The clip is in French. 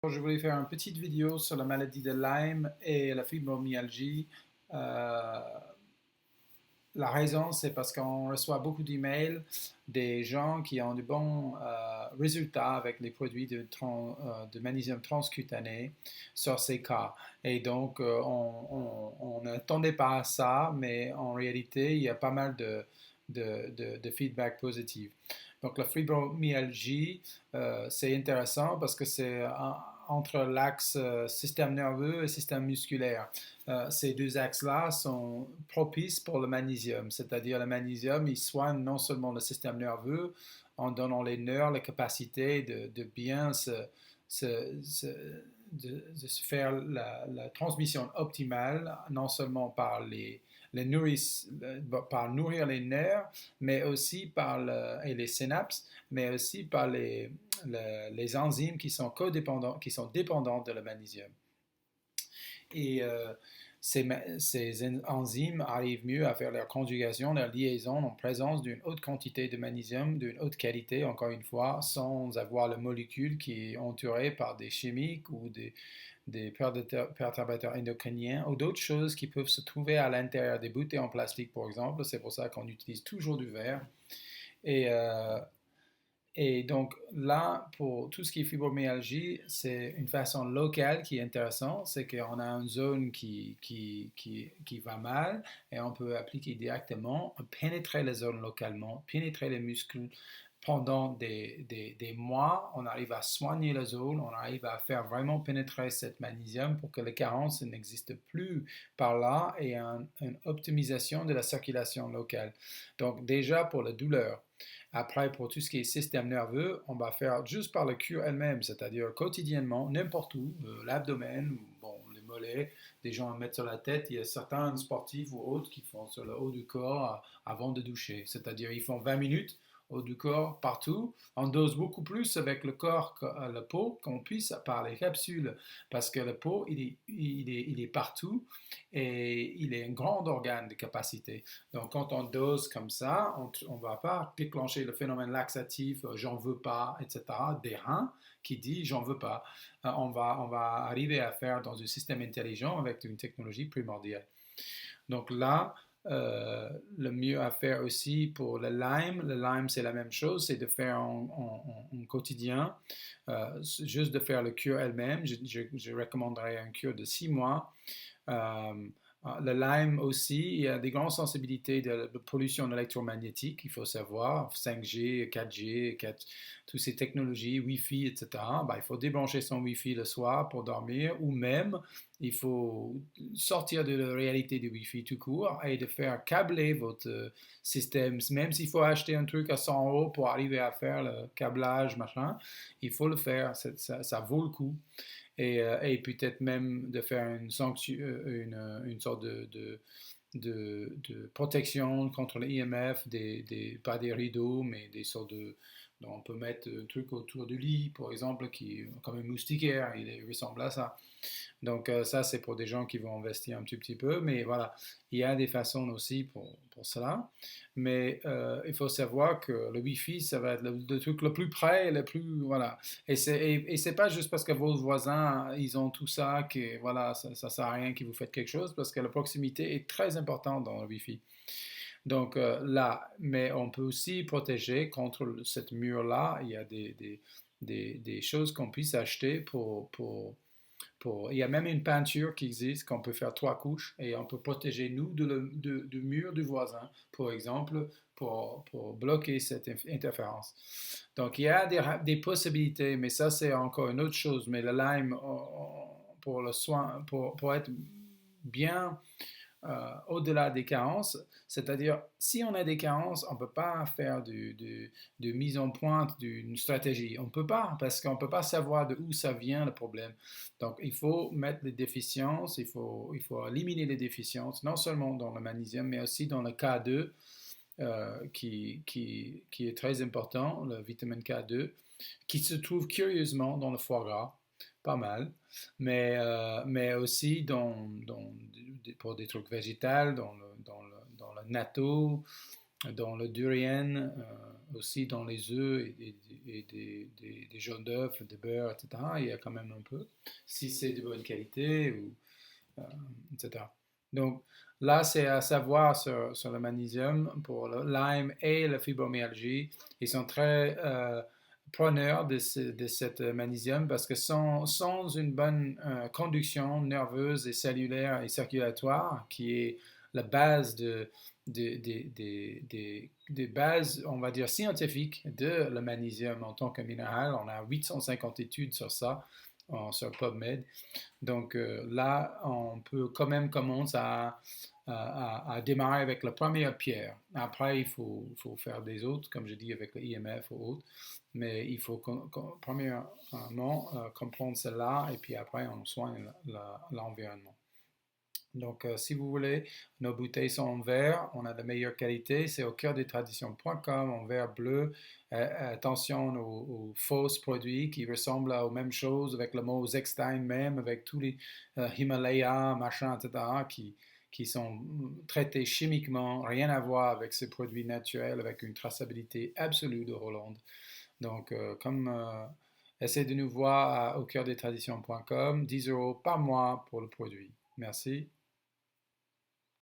Je voulais faire une petite vidéo sur la maladie de Lyme et la fibromyalgie. Euh, la raison, c'est parce qu'on reçoit beaucoup d'emails des gens qui ont de bons résultats avec les produits de magnésium transcutané sur ces cas. Et donc, on n'attendait pas à ça, mais en réalité, il y a pas mal de feedback positif. Donc, la fibromyalgie, c'est intéressant parce que c'est entre l'axe système nerveux et système musculaire. Ces deux axes-là sont propices pour le magnésium, c'est-à-dire le magnésium, il soigne non seulement le système nerveux en donnant les nerfs la capacité de bien se, se, de se faire la transmission optimale, non seulement par par nourrir les nerfs, mais aussi et les synapses, mais aussi par les enzymes qui sont codépendants, qui sont dépendants de le magnésium. Et ces enzymes arrivent mieux à faire leur conjugation, leur liaison en présence d'une haute quantité de magnésium, d'une haute qualité, encore une fois, sans avoir la molécule qui est entourée par des chimiques ou des perturbateurs endocriniens ou d'autres choses qui peuvent se trouver à l'intérieur des bouteilles en plastique, par exemple. C'est pour ça qu'on utilise toujours du verre. Et donc là, pour tout ce qui est fibromyalgie, c'est une façon locale qui est intéressante, c'est qu'on a une zone qui va mal et on peut appliquer directement, pénétrer les zones localement, pénétrer les muscles pendant des mois. On arrive à soigner la zone, on arrive à faire vraiment pénétrer cette magnésium pour que les carences n'existent plus par là et une optimisation de la circulation locale. Donc déjà pour la douleur. Après, pour tout ce qui est système nerveux, on va faire juste par la cure elle-même, c'est-à-dire quotidiennement, n'importe où, l'abdomen, bon, les mollets, des gens à mettre sur la tête. Il y a certains sportifs ou autres qui font sur le haut du corps avant de doucher, c'est-à-dire ils font 20 minutes haut du corps partout. On dose beaucoup plus avec le corps que la peau qu'on puisse par les capsules, parce que la peau, il est partout et il est un grand organe de capacité. Donc, quand on dose comme ça, on ne va pas déclencher le phénomène laxatif, j'en veux pas, etc., des reins qui dit j'en veux pas. On va arriver à faire dans un système intelligent avec une technologie primordiale. Donc là, le mieux à faire aussi pour le Lyme c'est la même chose, c'est de faire en quotidien, juste de faire le cure elle-même. Je recommanderais un cure de 6 mois. Euh, le Lyme aussi, il y a des grandes sensibilités de pollution électromagnétique, il faut savoir, 5G, 4G, toutes ces technologies, Wi-Fi, etc. Ben, il faut débrancher son Wi-Fi le soir pour dormir, ou même il faut sortir de la réalité du Wi-Fi tout court et de faire câbler votre système. Même s'il faut acheter un truc à 100 euros pour arriver à faire le câblage, machin, il faut le faire, ça vaut le coup et peut-être même de faire une sorte de protection contre les IMF, pas des rideaux, mais des sortes de... On peut mettre un truc autour du lit, par exemple, qui comme un moustiquaire, il ressemble à ça. Donc ça, c'est pour des gens qui vont investir un petit peu, mais voilà, il y a des façons aussi pour cela. Mais il faut savoir que le Wi-Fi, ça va être le truc le plus près, le plus, voilà. Et c'est pas juste parce que vos voisins, ils ont tout ça, que voilà, ça sert à rien que vous faites quelque chose, parce que la proximité est très importante dans le Wi-Fi. Donc là, mais on peut aussi protéger contre cette mur-là. Il y a des choses qu'on puisse acheter il y a même une peinture qui existe qu'on peut faire 3 couches et on peut protéger nous du mur du voisin, par exemple, pour bloquer cette interférence. Donc il y a des possibilités, mais ça c'est encore une autre chose. Mais le Lyme, pour le soin, pour être bien au-delà des carences, c'est-à-dire si on a des carences, on ne peut pas faire de mise en pointe d'une stratégie. On ne peut pas, parce qu'on ne peut pas savoir de où ça vient le problème. Donc il faut mettre les déficiences, il faut éliminer les déficiences, non seulement dans le magnésium, mais aussi dans le K2, qui est très important, le vitamine K2, qui se trouve curieusement dans le foie gras, pas mal, mais aussi pour des trucs végétaux, dans le natto, dans le durian, aussi dans les œufs et des jaunes d'œufs, des beurres, etc. Il y a quand même un peu, si c'est de bonne qualité, euh, etc. Donc là, c'est à savoir sur le magnésium pour le Lyme et la fibromyalgie. Ils sont très preneurs de cette magnésium parce que sans une bonne conduction nerveuse et cellulaire et circulatoire, qui est la base des bases, on va dire, scientifiques de le magnésium en tant que minéral. On a 850 études sur ça, sur PubMed. Donc là, on peut quand même commencer à démarrer avec la première pierre. Après, il faut faire des autres, comme je dis, avec le IMF ou autres. Mais il faut premièrement comprendre cela et puis après, on soigne l'environnement. Donc, si vous voulez, nos bouteilles sont en verre, on a de meilleure qualité, c'est au cœur des traditions.com en verre bleu. Attention aux fausses produits qui ressemblent aux mêmes choses avec le mot Zechstein même, avec tous les Himalaya, machin, etc., qui sont traités chimiquement, rien à voir avec ces produits naturels, avec une traçabilité absolue de Hollande. Donc, essayez de nous voir au cœur des traditions.com, 10 € par mois pour le produit. Merci.